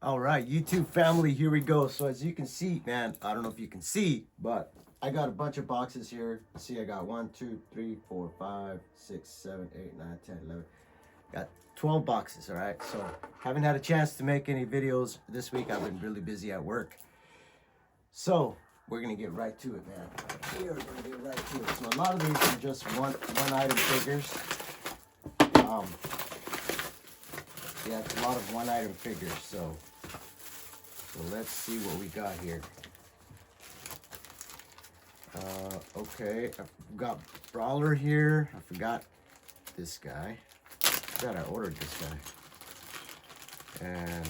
All right, YouTube family, here we go. So as you can see, man, I don't know if you can see, but I got a bunch of boxes here. See, I got 1, 2, 3, 4, 5, 6, 7, 8, 9, 10, 11. Got 12 boxes, all right? So haven't had a chance to make any videos this week. I've been really busy at work. So we're gonna get right to it, man. We are gonna get right to it. So a lot of these are just one item figures. Yeah, it's a lot of one item figures. So let's see what we got here. Okay, I've got Brawler here. I forgot this guy. I forgot I ordered this guy. And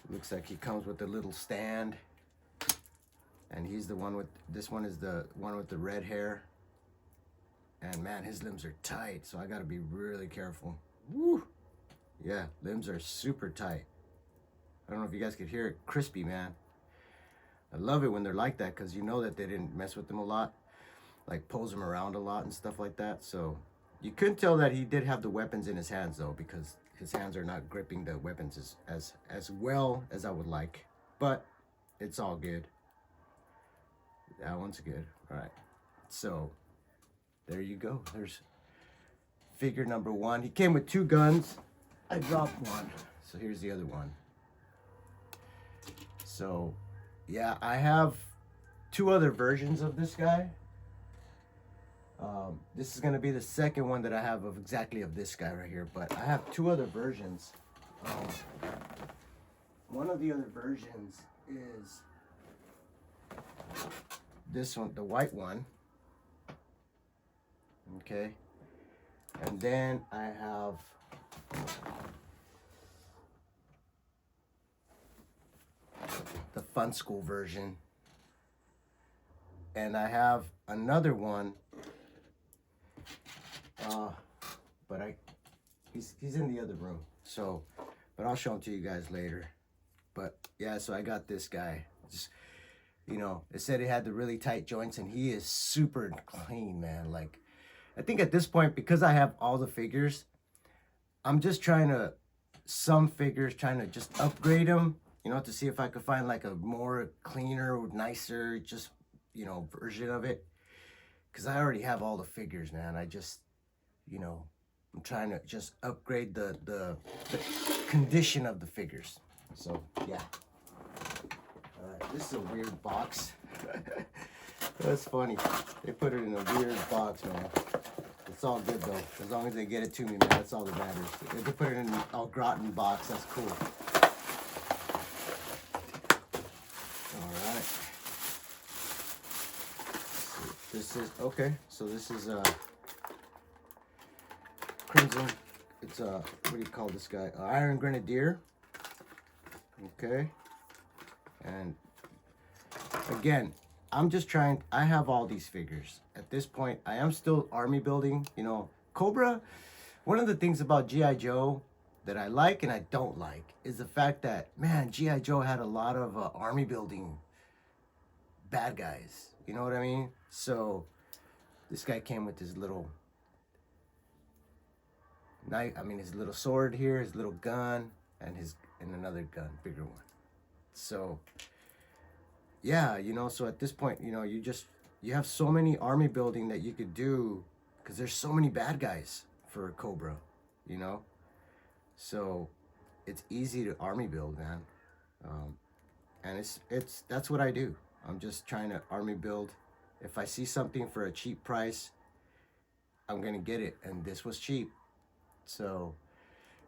looks like he comes with a little stand. And he's the one with, this one is the one with the red hair. And man, his limbs are tight, so I gotta be really careful. Woo! Yeah, limbs are super tight. I don't know if you guys could hear it. Crispy, man. I love it when they're like that because you know that they didn't mess with them a lot. Like pose them around a lot and stuff like that. So you couldn't tell that he did have the weapons in his hands though, because his hands are not gripping the weapons as well as I would like. But it's all good. That one's good. All right. So there you go. There's figure number one. He came with 2 guns. I dropped one. So here's the other one. So yeah, I have 2 other versions of this guy. This is gonna be the second one that I have of exactly of this guy right here, but I have 2 other versions. One of the other versions is this one, the white one. Okay, and then I have the Fun School version, and I have another one, but he's in the other room, so, but I'll show him to you guys later. But yeah, so I got this guy. Just, you know, it said he had the really tight joints, and he is super clean, man. Like, I think at this point, because I have all the figures, I'm just trying to, some figures, trying to just upgrade them, you know, to see if I could find like a more cleaner, nicer, just, you know, version of it. Because I already have all the figures, man. I just, you know, I'm trying to just upgrade the condition of the figures. So, yeah. All right, this is a weird box. That's funny. They put it in a weird box, man. It's all good though. As long as they get it to me, man, that's all that matters. If they put it in an au gratin box, that's cool. All right. This is okay. So this is Crimson. It's what do you call this guy? Iron Grenadier. Okay. And again, I'm just trying, I have all these figures. At this point, I am still army building, you know. Cobra, one of the things about G.I. Joe that I like and I don't like is the fact that, man, G.I. Joe had a lot of army building bad guys. You know what I mean? So this guy came with his little knife, his little sword here, his little gun, and another gun, bigger one. So yeah, you know, so at this point, you know, you have so many army building that you could do because there's so many bad guys for Cobra, you know? So it's easy to army build, man. And that's what I do. I'm just trying to army build. If I see something for a cheap price, I'm gonna get it. And this was cheap. So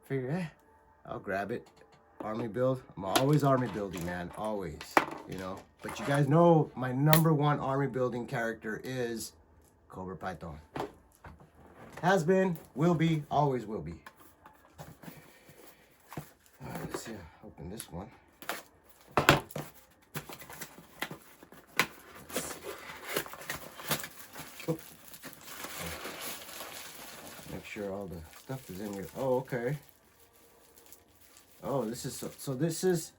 figure, I'll grab it. Army build. I'm always army building, man. Always, you know. But you guys know my #1 army building character is Cobra Python. Has been, will be, always will be. All right, let's see. Open this one. Oh. Make sure all the stuff is in here. Oh, okay. Oh, this is so this is,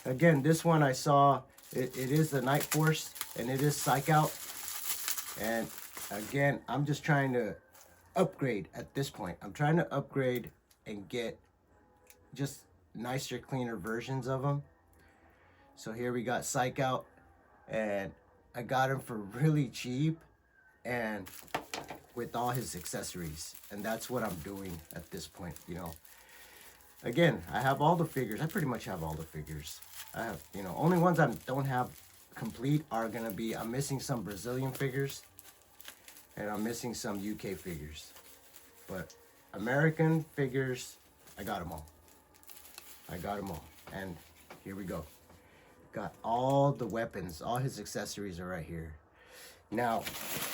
again, this one I saw, it is the Night Force, and it is Psych-Out. And again, I'm just trying to upgrade at this point. I'm trying to upgrade and get just nicer, cleaner versions of them. So here we got Psych-Out, and I got him for really cheap and with all his accessories. And that's what I'm doing at this point, you know. Again, I have all the figures. I pretty much have all the figures. I have, you know, only ones I don't have complete are gonna be, I'm missing some Brazilian figures and I'm missing some UK figures. But American figures, I got them all. I got them all. And here we go. Got all the weapons, all his accessories are right here. Now,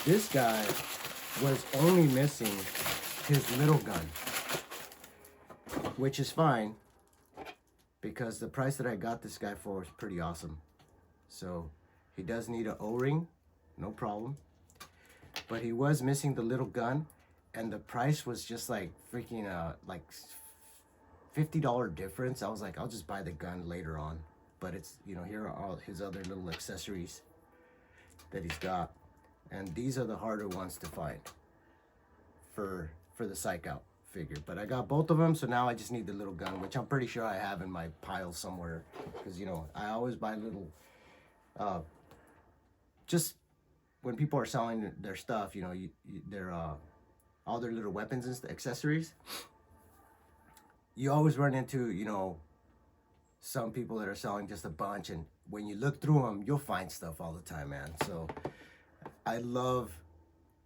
this guy was only missing his little gun, which is fine because the price that I got this guy for is pretty awesome. So he does need an O-ring, no problem. But he was missing the little gun, and the price was just like freaking like $50 difference. I was like, I'll just buy the gun later on. But it's, you know, here are all his other little accessories that he's got. And these are the harder ones to find for the Psych-Out figure. But I got both of them, so now I just need the little gun, which I'm pretty sure I have in my pile somewhere. Because, you know, I always buy little, just when people are selling their stuff, you know, their all their little weapons and accessories, you always run into, you know, some people that are selling just a bunch, and when you look through them, you'll find stuff all the time, man. So I love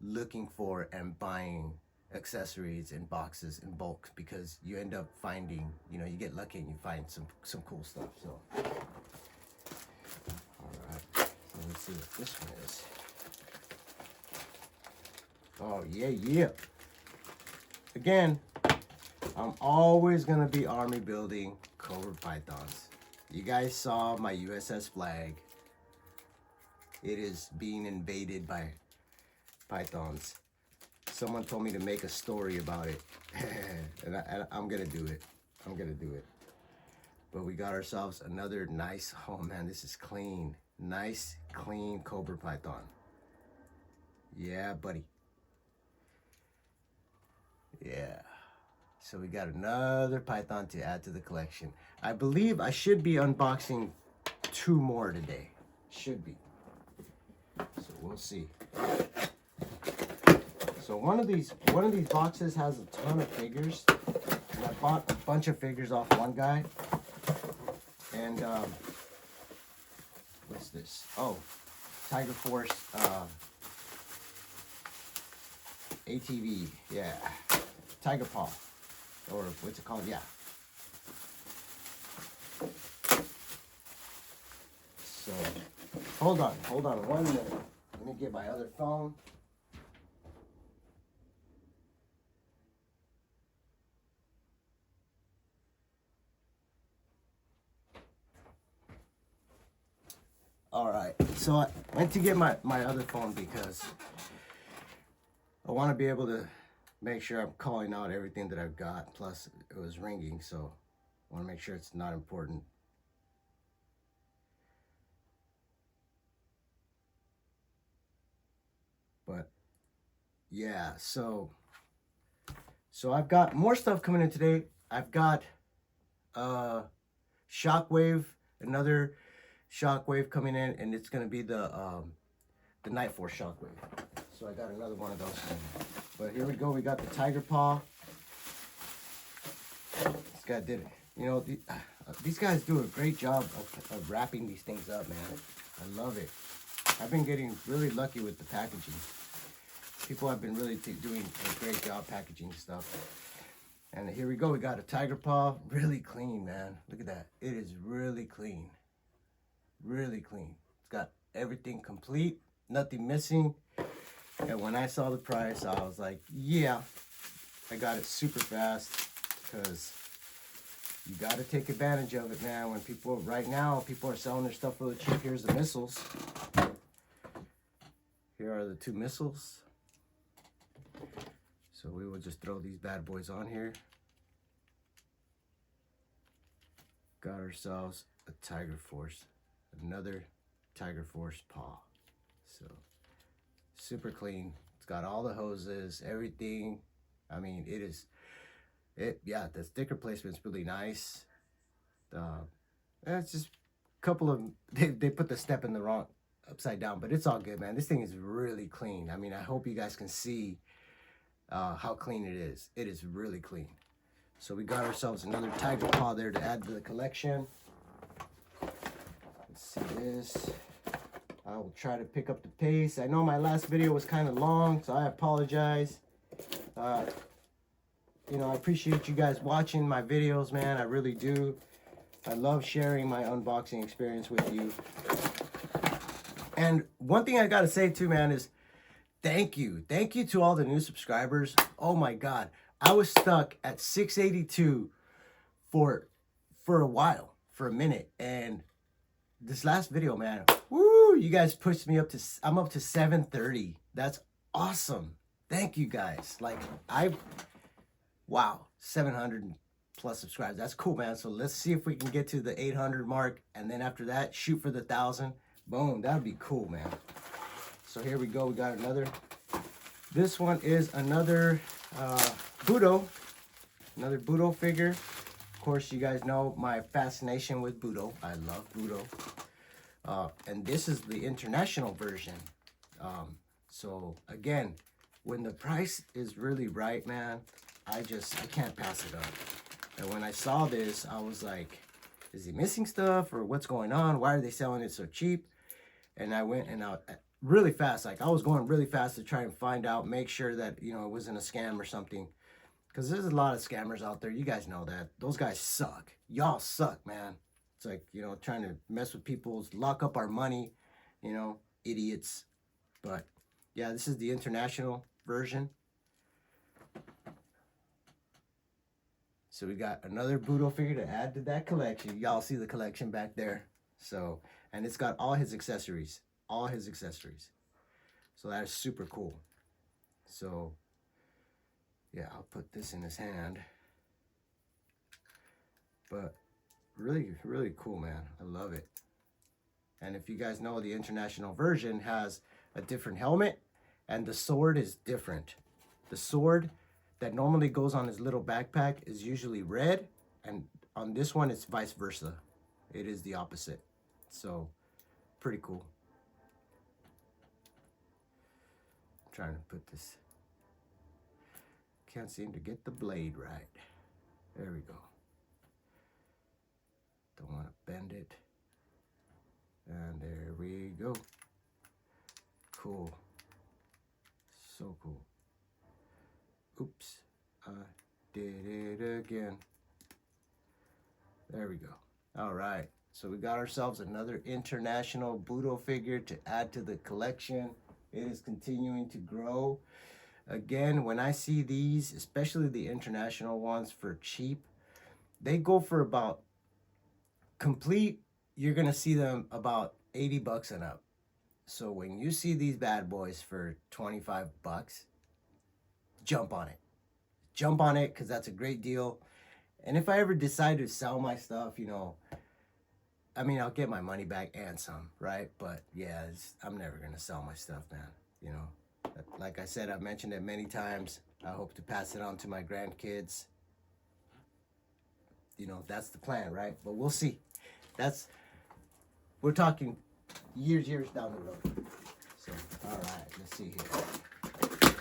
looking for and buying accessories in boxes in bulk because you end up finding, you know, you get lucky and you find some cool stuff. So all right, so let's see what this one is. Oh yeah. Again, I'm always gonna be army building Cobra Pythons. You guys saw my USS flag. It is being invaded by pythons. Someone told me to make a story about it, and I'm gonna do it. I'm gonna do it. But we got ourselves another nice, oh man, this is clean. Nice, clean Cobra Python. Yeah, buddy. Yeah. So we got another python to add to the collection. I believe I should be unboxing 2 more today. Should be. So we'll see. So one of these boxes has a ton of figures. And I bought a bunch of figures off one guy. And what's this? Oh, Tiger Force ATV. Yeah. Tiger Paw. Or what's it called? Yeah. So, hold on 1 minute. Let me get my other phone. All right, so I went to get my other phone because I want to be able to make sure I'm calling out everything that I've got. Plus, it was ringing, so I want to make sure it's not important. But yeah, so I've got more stuff coming in today. I've got Shockwave, another Shockwave coming in, and it's gonna be the Night Force Shockwave. So I got another one of those. But here we go. We got the Tiger Paw. This guy did it. You know, these guys do a great job of wrapping these things up, man. I love it. I've been getting really lucky with the packaging. People have been really doing a great job packaging stuff. And here we go. We got a Tiger Paw. Really clean, man. Look at that. It is really clean. Really clean. It's got everything complete. Nothing missing. And when I saw the price, I was like, yeah. I got it super fast because you got to take advantage of it, man. When people, right now, people are selling their stuff really cheap. Here's the missiles. Here are the 2 missiles. So we will just throw these bad boys on here. Got ourselves a Tiger Force. Another Tiger Force Paw. So super clean. It's got all the hoses, everything. I mean, yeah, the sticker placement's really nice. It's just a couple of, they put the step in the wrong, upside down, but it's all good, man. This thing is really clean. I mean, I hope you guys can see how clean it is. It is really clean. So we got ourselves another tiger paw there to add to the collection. Let's see this. I will try to pick up the pace. I know my last video was kind of long, so I apologize. You know, I appreciate you guys watching my videos, man. I really do. I love sharing my unboxing experience with you. And one thing I gotta say too, man, is thank you. Thank you to all the new subscribers. Oh my God. I was stuck at 682 for a while, for a minute. And this last video, man, woo, you guys pushed me up to, I'm up to 730. That's awesome. Thank you guys. Like, wow, 700 plus subscribers. That's cool, man. So let's see if we can get to the 800 mark. And then after that, shoot for the 1,000. Boom, that would be cool, man. So here we go. We got another. This one is another Budo. Another Budo figure. Of course, you guys know my fascination with Budo. I love Budo. And this is the international version. So again, when the price is really right, man, I can't pass it up. And when I saw this, I was like, is he missing stuff or what's going on? Why are they selling it so cheap? And I went and out really fast. Like, I was going really fast to try and find out, make sure that, you know, it wasn't a scam or something. Because there's a lot of scammers out there. You guys know that. Those guys suck. Y'all suck, man. It's like, you know, trying to mess with people's, lock up our money, you know, idiots. But yeah, this is the international version. So we got another Budo figure to add to that collection. Y'all see the collection back there. So, and it's got all his accessories. All his accessories. So that is super cool. So, yeah, I'll put this in his hand. But really, really cool, man. I love it. And if you guys know, the international version has a different helmet. And the sword is different. The sword that normally goes on his little backpack is usually red, and on this one it's vice versa. It is the opposite. So pretty cool. I'm trying to put this, can't seem to get the blade right. There we go. Don't want to bend it. And there we go. Cool. So cool. Oops, I did it again. There we go. All right, so we got ourselves another international Budo figure to add to the collection. It is continuing to grow. Again, when I see these, especially the international ones for cheap, they go for about complete, you're gonna see them about 80 bucks and up. So when you see these bad boys for 25 bucks, jump on it. Jump on it, because that's a great deal. And if I ever decide to sell my stuff, you know, I mean, I'll get my money back and some, right? But yeah, I'm never going to sell my stuff, man. You know, like I said, I've mentioned it many times. I hope to pass it on to my grandkids. You know, that's the plan, right? But we'll see. We're talking years down the road. So, all right, let's see here.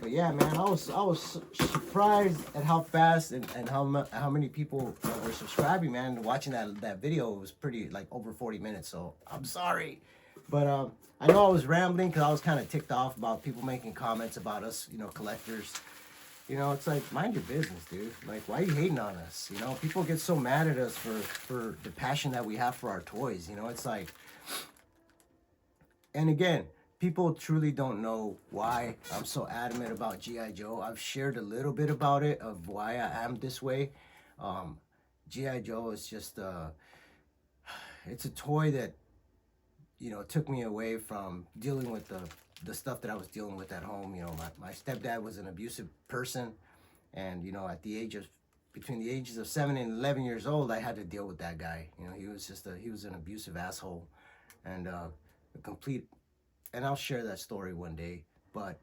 But yeah, man, I was surprised at how fast and how many people were subscribing, man. Watching that video, it was pretty, like, over 40 minutes. So I'm sorry, but I know I was rambling because I was kind of ticked off about people making comments about us, you know, collectors. You know, it's like, mind your business, dude. Like, why are you hating on us? You know, people get so mad at us for the passion that we have for our toys. You know, it's like, and again, people truly don't know why I'm so adamant about G.I. Joe. I've shared a little bit about it, of why I am this way. G.I. Joe is just, it's a toy that, you know, took me away from dealing with the stuff that I was dealing with at home. You know, my stepdad was an abusive person. And, you know, at the age of, between the ages of 7 and 11 years old, I had to deal with that guy. You know, he was an abusive asshole. And a complete, and I'll share that story one day. But,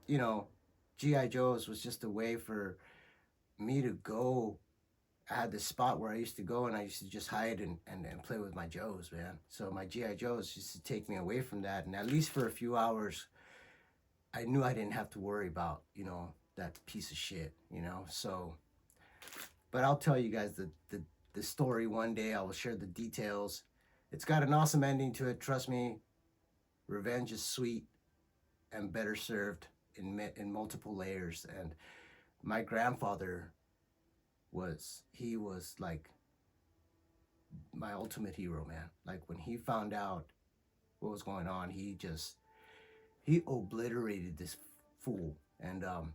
you know, G.I. Joe's was just a way for me to go I had this spot where I used to go, and I used to just hide and play with my Joes, man. So my G.I. Joes used to take me away from that, and at least for a few hours, I knew I didn't have to worry about, you know, that piece of shit, you know. So, but I'll tell you guys the story one day. I will share the details. It's got an awesome ending to it. Trust me, revenge is sweet and better served in multiple layers. And my grandfather he was like my ultimate hero, man. Like when he found out what was going on, he obliterated this fool. And the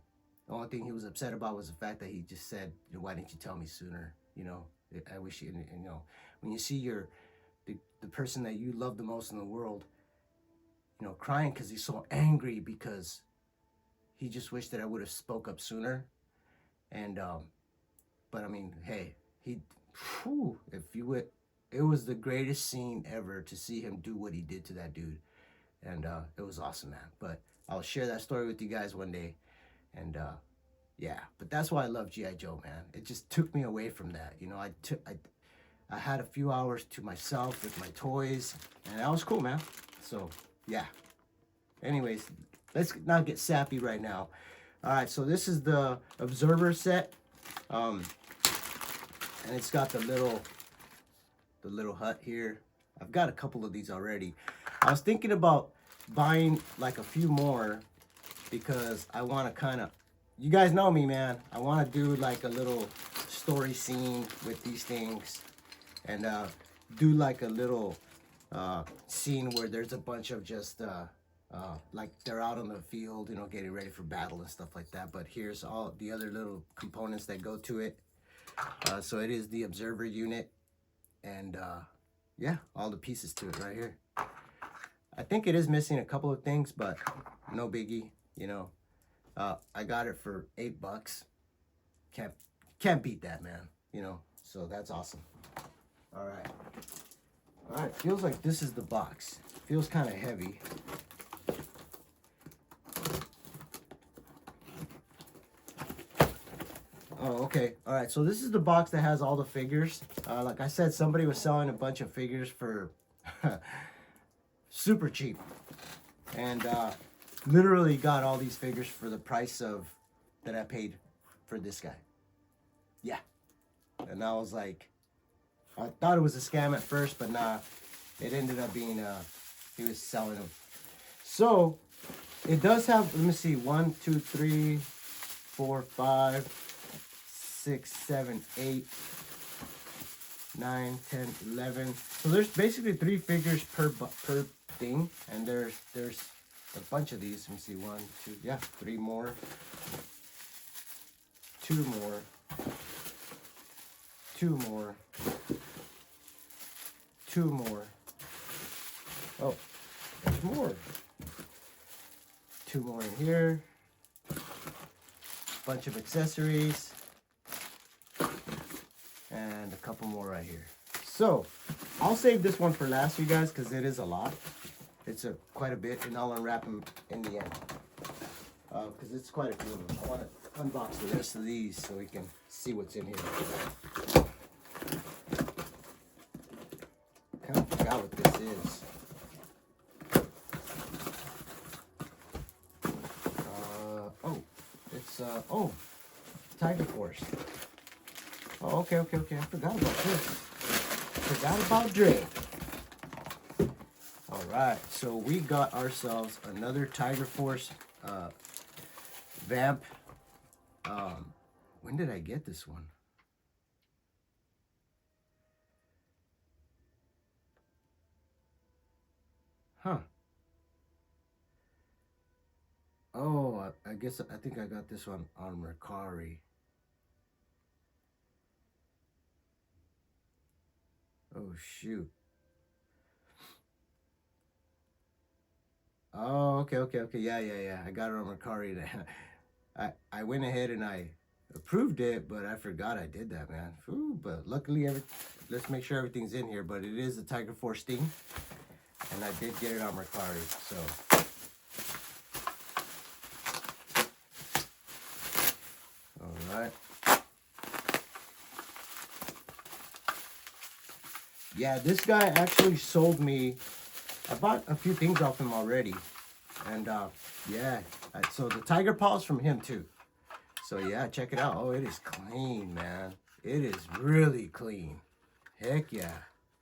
only thing he was upset about was the fact that he just said, why didn't you tell me sooner? You know, I wish you, and, you know, when you see the person that you love the most in the world, you know, crying because he's so angry because he just wished that I would have spoke up sooner. And but I mean, hey, it was the greatest scene ever to see him do what he did to that dude. And it was awesome, man. But I'll share that story with you guys one day. And yeah, but that's why I love G.I. Joe, man. It just took me away from that. You know, I had a few hours to myself with my toys, and that was cool, man. So yeah. Anyways, let's not get sappy right now. All right, so this is the Observer set, and it's got the little hut here. I've got a couple of these already. I was thinking about buying like a few more because I want to kind of, you guys know me, man. I want to do like a little story scene with these things, and do like a little scene where there's a bunch of just like they're out on the field, you know, getting ready for battle and stuff like that. But here's all the other little components that go to it. So it is the Observer unit, and yeah, all the pieces to it right here. I think it is missing a couple of things, but no biggie, you know. I got it for $8. Can't beat that, man, you know. So that's awesome. All right, feels like this is the box. Feels kind of heavy. Oh, okay. All right, so this is the box that has all the figures. Like I said, somebody was selling a bunch of figures for super cheap. And literally got all these figures for the price of that I paid for this guy. Yeah. And I was like, I thought it was a scam at first, but nah, it ended up being he was selling them. So it does have, let me see, 1, 2, 3, 4, 5, 6, 7, 8, 9, 10, 11. So there's basically 3 figures per thing, and there's a bunch of these. Let me see, 1, 2, yeah, 3 more, 2 more, 2 more, 2 more. Oh, there's more. 2 more in here. Bunch of accessories. And a couple more right here. So, I'll save this one for last, you guys, because it is a lot. It's quite a bit, and I'll unwrap them in the end. Because it's quite a few of them. I want to unbox the rest of these so we can see what's in here. Kind of forgot what this is. Oh, Tiger Force. Oh, okay. I forgot about this. Forgot about Dre. All right, so we got ourselves another Tiger Force vamp. When did I get this one? Huh. Oh, I think I got this one on Mercari. Oh, shoot. Oh, okay. Yeah. I got it on Mercari. I went ahead and I approved it, but I forgot I did that, man. Ooh, but luckily, let's make sure everything's in here. But it is a Tiger Force thing, and I did get it on Mercari, so. All right. yeah, this guy actually sold me. I bought a few things off him already, and yeah. So the tiger paw is from him too. So yeah, check it out. Oh, it is clean, man. It is really clean. Heck yeah,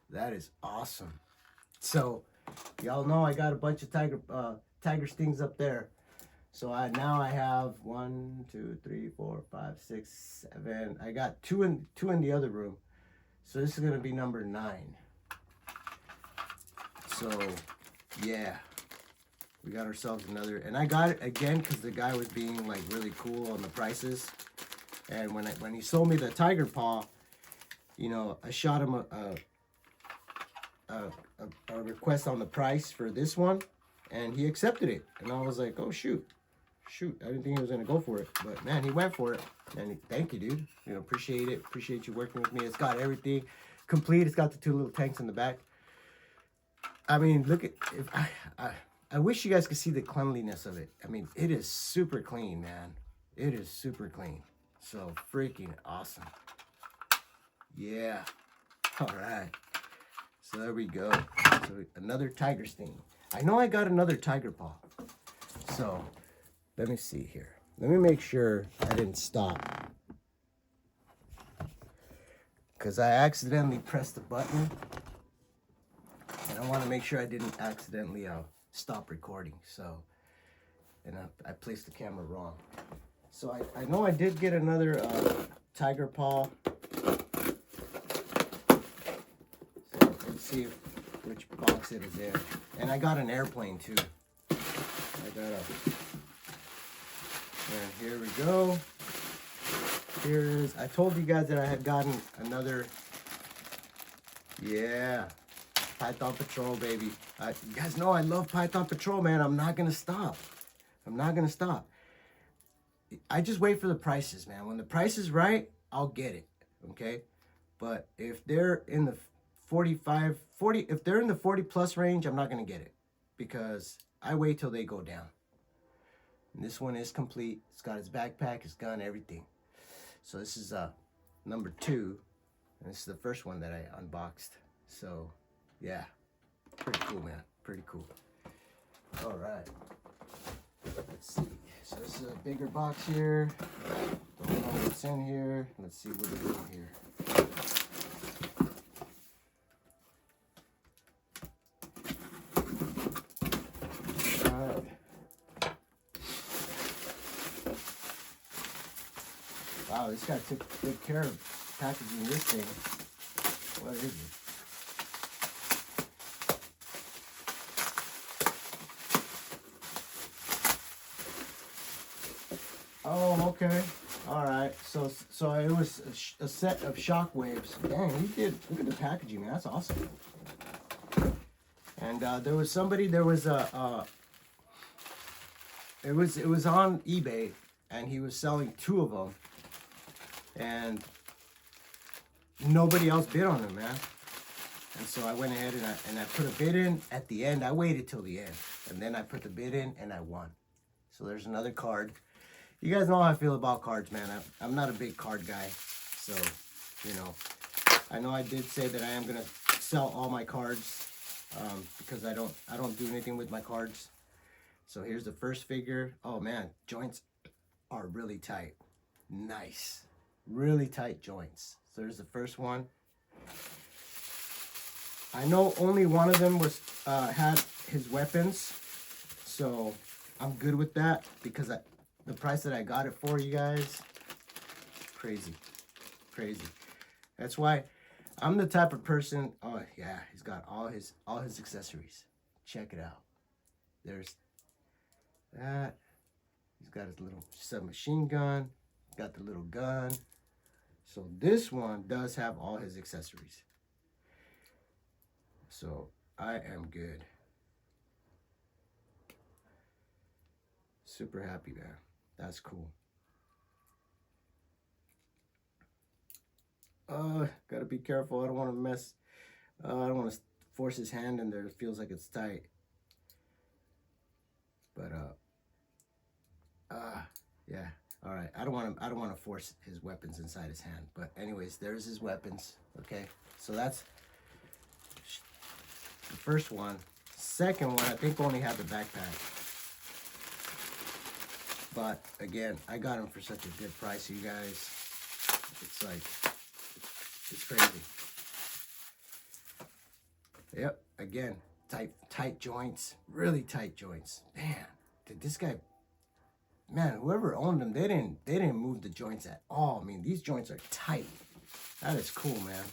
that is awesome. So y'all know I got a bunch of tiger stings up there. So now I have 1, 2, 3, 4, 5, 6, 7. I got two in the other room. So this is gonna be number 9. So yeah, we got ourselves another, and I got it again because the guy was being like really cool on the prices. And when he sold me the tiger paw, you know, I shot him a request on the price for this one, and he accepted it. And I was like, oh shoot, I didn't think he was gonna go for it, but man, he went for it. And thank you, dude. You know, appreciate it. Appreciate you working with me. It's got everything complete. It's got the 2 little tanks in the back. I mean, look at, if I wish you guys could see the cleanliness of it. I mean, it is super clean, man. It is super clean. So freaking awesome. Yeah. All right. So there we go. So another tiger sting. I know I got another tiger paw. So let me see here. Let me make sure I didn't stop, because I accidentally pressed the button. And I want to make sure I didn't accidentally stop recording. So, and I placed the camera wrong. So I know I did get another tiger paw. So let's see which box it is in. And I got an airplane too. I got and here we go. Here is, I told you guys that I had gotten another, yeah, Python Patrol, baby. You guys know I love Python Patrol, man. I'm not gonna stop. I'm not gonna stop. I just wait for the prices, man. When the price is right, I'll get it, okay? But if they're in the 45, 40, if they're in the 40 plus range, I'm not gonna get it, because I wait till they go down. And this one is complete. It's got its backpack, its gun, everything. So this is number 2, and this is the first one that I unboxed. So yeah, pretty cool, man. Pretty cool. All right. Let's see. So this is a bigger box here. Don't know what's in here. Let's see what it is in here. All right. Wow, this guy took good care of packaging this thing. What is it? Oh, okay. All right. So it was a set of shock waves. Dang, he did. Look at the packaging, man. That's awesome. And there was somebody. There was a. It was on eBay, and he was selling 2 of them, and nobody else bid on them, man. And so I went ahead and I put a bid in at the end. I waited till the end, and then I put the bid in, and I won. So there's another card. You guys know how I feel about cards, man. I'm not a big card guy, so, you know. I know I did say that I am gonna sell all my cards, because I don't do anything with my cards. So here's the first figure. Oh man, joints are really tight. Nice, really tight joints. So there's the first one. I know only one of them was had his weapons, so I'm good with that, because the price that I got it for, you guys, crazy. That's why I'm the type of person. Oh yeah, he's got all his accessories. Check it out. There's that. He's got his little submachine gun. Got the little gun. So this one does have all his accessories. So I am good. Super happy, man. That's cool. Gotta be careful. I don't want to mess. I don't want to force his hand in there. It feels like it's tight. But yeah. All right. I don't want to force his weapons inside his hand. But anyways, there's his weapons. Okay. So that's The first one. Second one, I think only had the backpack. But again, I got them for such a good price, you guys. It's like, it's crazy. Yep, again, tight joints, really tight joints. Man, did this guy, man, whoever owned them, they didn't move the joints at all. I mean, these joints are tight. That is cool, man.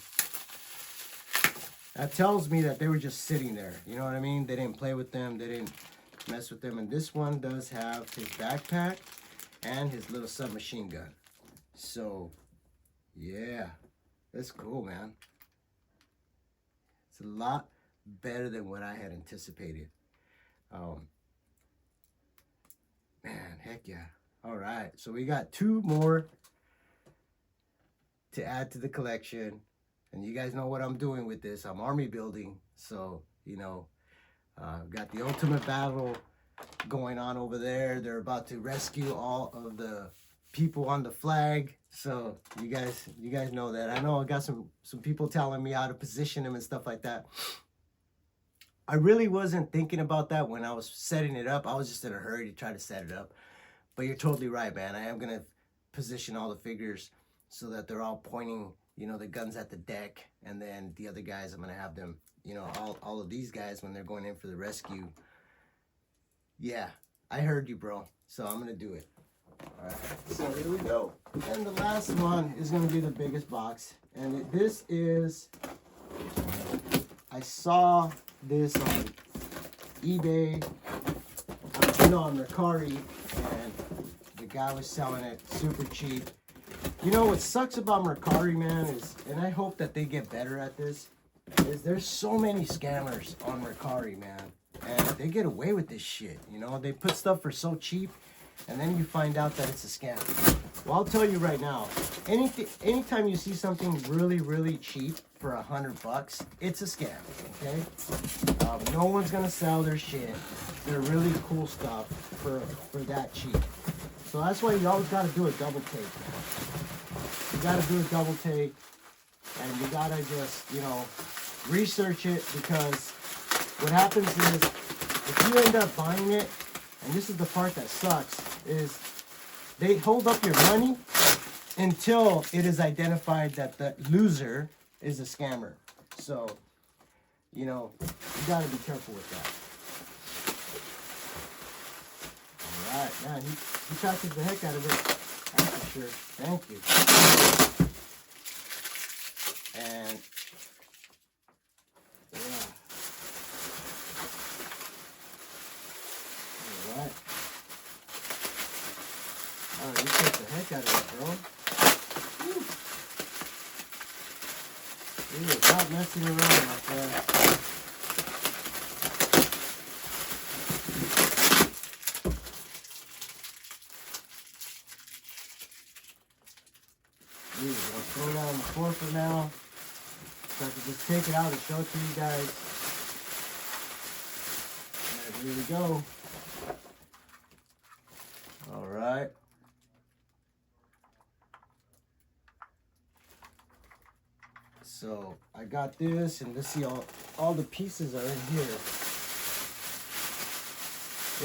That tells me that they were just sitting there. You know what I mean? They didn't play with them. They didn't mess with them. And this one does have his backpack and his little submachine gun. So, yeah, that's cool, man. It's a lot better than what I had anticipated. Man, heck yeah. All right, so we got 2 more to add to the collection. And you guys know what I'm doing with this. I'm army building. So, you know, got the ultimate battle going on over there. They're about to rescue all of the people on the flag. So you guys know that. I know I got some people telling me how to position them and stuff like that. I really wasn't thinking about that when I was setting it up. I was just in a hurry to try to set it up. But you're totally right, man. I am going to position all the figures so that they're all pointing, you know, the guns at the deck. And then the other guys, I'm going to have them, you know, all of these guys when they're going in for the rescue. Yeah, I heard you, bro. So I'm going to do it. All right, so here we go. And the last one is going to be the biggest box. And this is, I saw this on eBay, you know, on Mercari, and the guy was selling it super cheap. You know what sucks about Mercari, man, is, and I hope that they get better at this, is there's so many scammers on Mercari, man. And they get away with this shit, you know? They put stuff for so cheap, and then you find out that it's a scam. Well, I'll tell you right now, anytime you see something really, really cheap for $100, it's a scam, okay? No one's gonna sell their shit, their really cool stuff for that cheap. So that's why you always gotta do a double take, man. You gotta do a double take, and you gotta just, you know, research it, because what happens is, if you end up buying it, and this is the part that sucks, is they hold up your money until it is identified that the loser is a scammer. So, you know, you gotta be careful with that. All right, man, he catches the heck out of it. That's for sure. Thank you. And yeah. Alright. Alright, you take the heck out of it, bro. Woo. You are not messing around, my friend. We're gonna throw it out on the floor for now, so I can just take it out and show it to you guys. And here we go. All right. So I got this, and let's see, all the pieces are in here.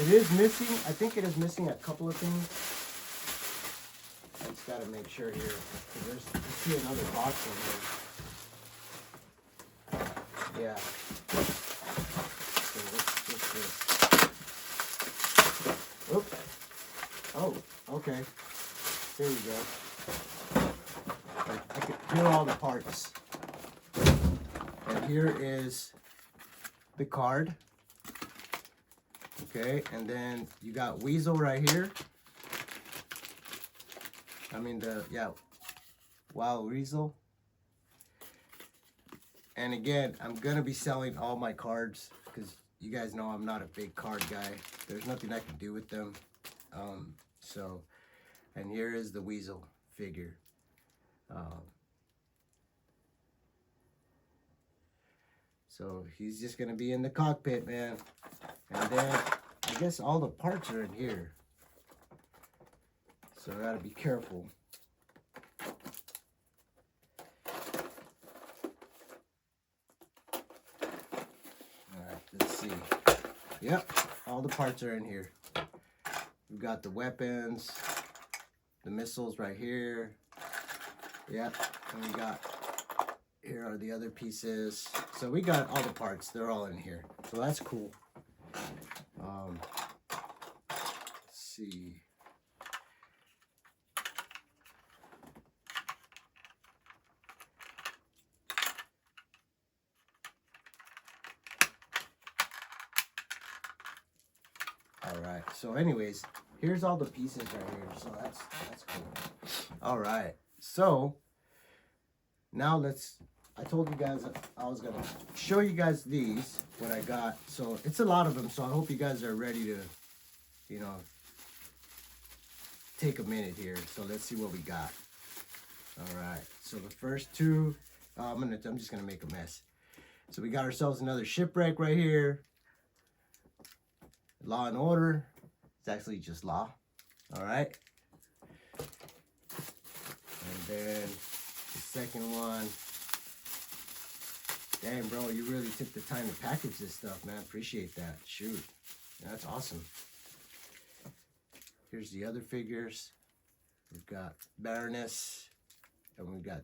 It is missing, I think it is missing a couple of things. I just gotta make sure here, because I see another box in here. Yeah. So what's this? Oop. Oh, okay. There you go. Here are all the parts. And here is the card. Okay, and then you got Weasel right here. I mean Wild Weasel. And again, I'm gonna be selling all my cards, because you guys know I'm not a big card guy. There's nothing I can do with them. So, and here is the Weasel figure. So he's just gonna be in the cockpit, man. And then I guess all the parts are in here. So I gotta be careful. see. Yep, all the parts are in here. We've got the weapons, the missiles right here. Yep, and we got, here are the other pieces. So we got all the parts, they're all in here. So that's cool. Let's see. All right, so anyways, here's all the pieces right here. So that's cool. All right, so now I told you guys I was gonna show you guys these, what I got. So it's a lot of them, so I hope you guys are ready to, you know, take a minute here. So let's see what we got. All right, so the first two, I'm just gonna make a mess. So we got ourselves another shipwreck right here. Law and Order. It's actually just Law. All right. And then the second one. Damn, bro, you really took the time to package this stuff, man. Appreciate that. Shoot. That's awesome. Here's the other figures. We've got Baroness. And we've got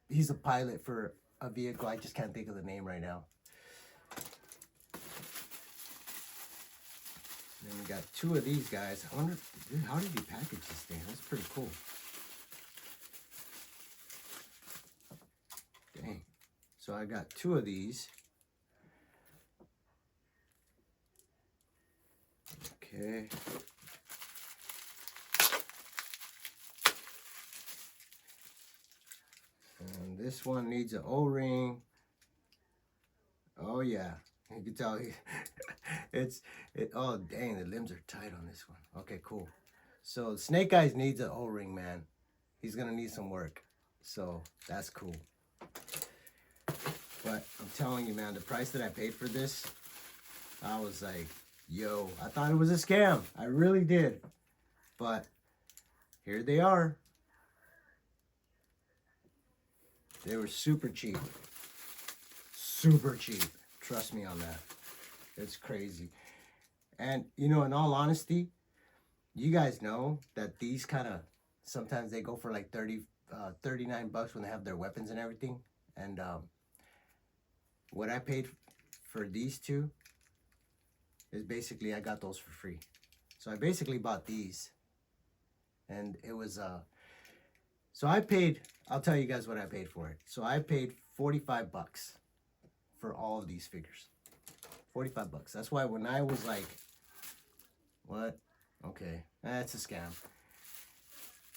he's a pilot for a vehicle. I just can't think of the name right now. And then we got two of these guys. I wonder, dude, how did you package this thing? That's pretty cool. Dang. So I got two of these. Okay. And this one needs an O-ring. Oh yeah. You can tell oh dang, the limbs are tight on this one. Okay, cool. So Snake Eyes needs an O-ring, man. He's gonna need some work. So that's cool. But I'm telling you, man, the price that I paid for this, I was like, yo, I thought it was a scam. I really did. But here they are. They were super cheap. Super cheap. Trust me on that. It's crazy. And, you know, in all honesty, you guys know that these kind of, sometimes they go for like 39 bucks when they have their weapons and everything. And what I paid for these two is basically I got those for free. So I basically bought these. And it was, so I paid, I'll tell you guys what I paid for it. So I paid 45 bucks for all of these figures. 45 bucks. That's why when I was like, what? Okay, that's a scam.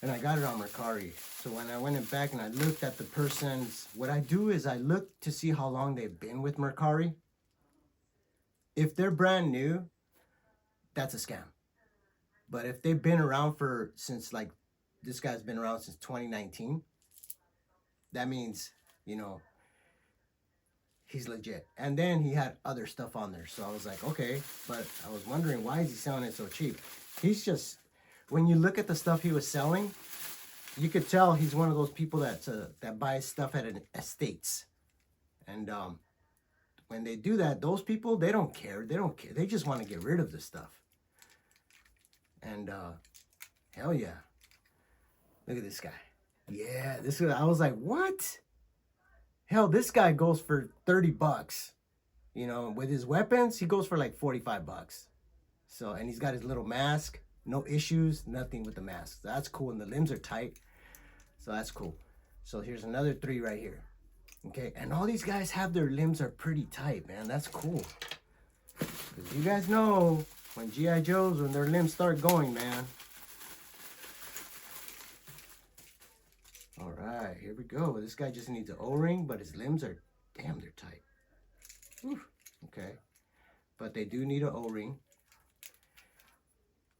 And I got it on Mercari. So when I went back and I looked at the person's, what I do is I look to see how long they've been with Mercari. If they're brand new, that's a scam. But if they've been around since like, this guy's been around since 2019, that means, you know, he's legit. And then he had other stuff on there. So I was like, okay, but I was wondering, why is he selling it so cheap? He's just, when you look at the stuff he was selling, you could tell he's one of those people that buys stuff at an estates. And when they do that, those people, they don't care. They don't care. They just want to get rid of the stuff. And hell yeah. Look at this guy. Yeah, this guy, I was like, what? Hell, this guy goes for 30 bucks. You know, with his weapons, he goes for like 45 bucks. So, and he's got his little mask. No issues, nothing with the mask. That's cool, and the limbs are tight. So that's cool. So here's another 3 right here. Okay, and all these guys have their limbs are pretty tight, man. That's cool. Because you guys know, when G.I. Joes, when their limbs start going, man. All right, here we go. This guy just needs an O-ring, but his limbs are, damn, they're tight. Whew. Okay, but they do need an O-ring.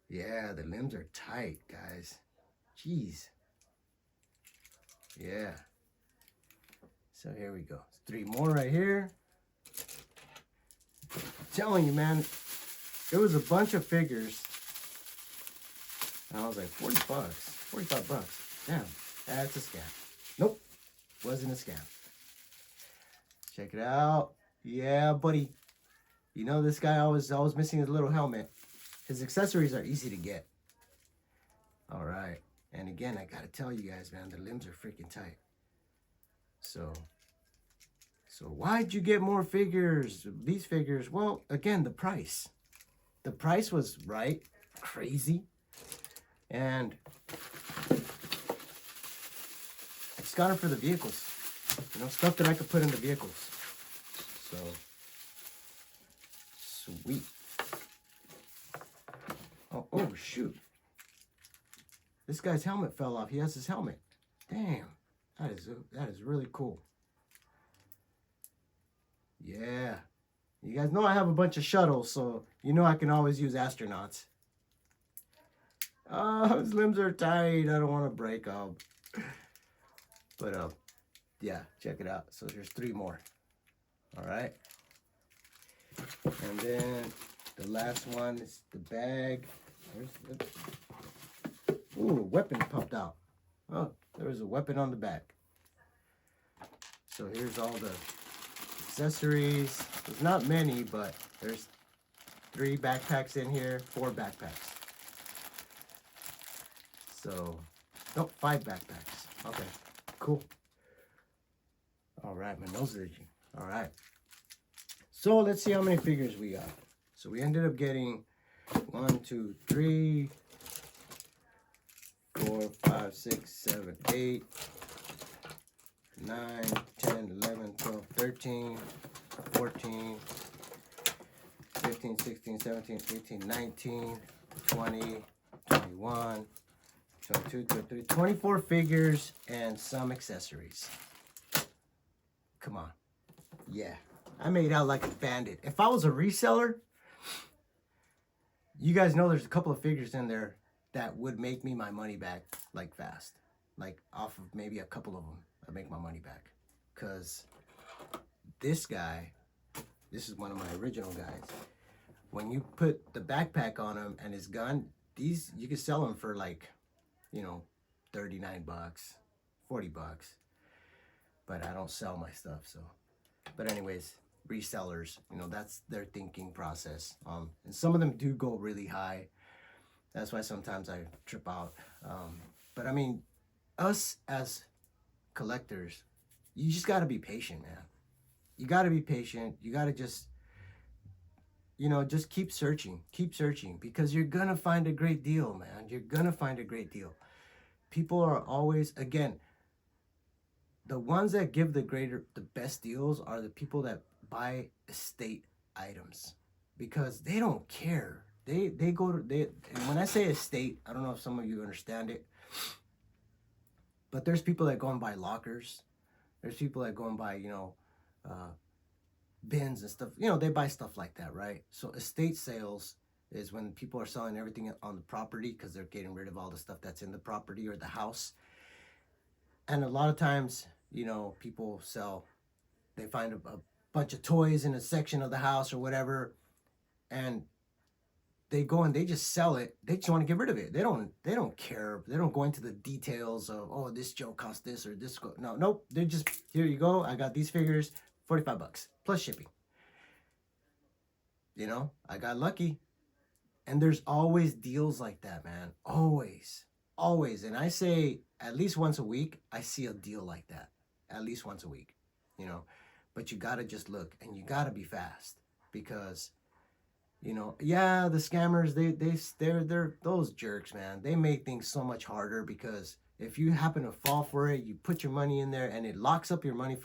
Yeah, the limbs are tight, guys. Jeez. Yeah. So here we go. 3 more right here. I'm telling you, man, it was a bunch of figures. And I was like, 40 bucks, 45 bucks. Damn, that's a scam. Nope, wasn't a scam. Check it out. Yeah, buddy. You know, this guy always missing his little helmet. His accessories are easy to get. All right. And again, I gotta tell you guys, man, the limbs are freaking tight. So why'd you get more figures? These figures, well, again, the price. The price was right, crazy. And I just got them for the vehicles. You know, stuff that I could put in the vehicles. So, sweet. Oh shoot. This guy's helmet fell off. He has his helmet. Damn. That is really cool. Yeah. You guys know I have a bunch of shuttles, so you know I can always use astronauts. Oh, his limbs are tight. I don't want to break them. But, yeah, check it out. So there's 3 more. All right. And then the last one is the bag. Ooh, a weapon popped out. Oh, there was a weapon on the back. So here's all the accessories. There's not many, but there's 3 backpacks in here, 4 backpacks. So, nope, 5 backpacks. Okay, cool. All right, my nose is itching. All right. So let's see how many figures we got. So we ended up getting 1, 2, 3, 4, 5, 6, 7, 8, 9, 10, 11, 12, 13, 14, 15, 16, 17, 18, 19, 20, 21, 22, 23, 24 figures and some accessories. Come on. Yeah. I made out like a bandit. If I was a reseller, you guys know there's a couple of figures in there that would make me my money back like fast. Like off of maybe a couple of them, I'd make my money back. Because this guy, this is one of my original guys. When you put the backpack on him and his gun, these, you can sell them for like, you know, 39 bucks, 40 bucks. But I don't sell my stuff, so. But anyways, resellers, you know, that's their thinking process. And some of them do go really high. That's why sometimes I trip out. But I mean, us as collectors, you just got to be patient, man. You got to be patient. You got to just, you know, just keep searching, because you're going to find a great deal, man. You're going to find a great deal. People are always, again, the ones that give the best deals are the people that buy estate items, because they don't care. They go to, and when I say estate, I don't know if some of you understand it, but there's people that go and buy lockers. There's people that go and buy, you know, bins and stuff. You know, they buy stuff like that, right? So estate sales is when people are selling everything on the property because they're getting rid of all the stuff that's in the property or the house. And a lot of times, you know, people sell, they find a bunch of toys in a section of the house or whatever, and they go and they just sell it. They just want to get rid of it. They don't care. They don't go into the details of, oh, this Joe cost this or this. Nope. They just, here you go. I got these figures, 45 bucks plus shipping. You know, I got lucky. And there's always deals like that, man. Always. And I say at least once a week, I see a deal like that. At least once a week, you know. But you got to just look, and you got to be fast, because, you know, yeah, the scammers, they're those jerks, man. They make things so much harder, because if you happen to fall for it, you put your money in there and it locks up your money for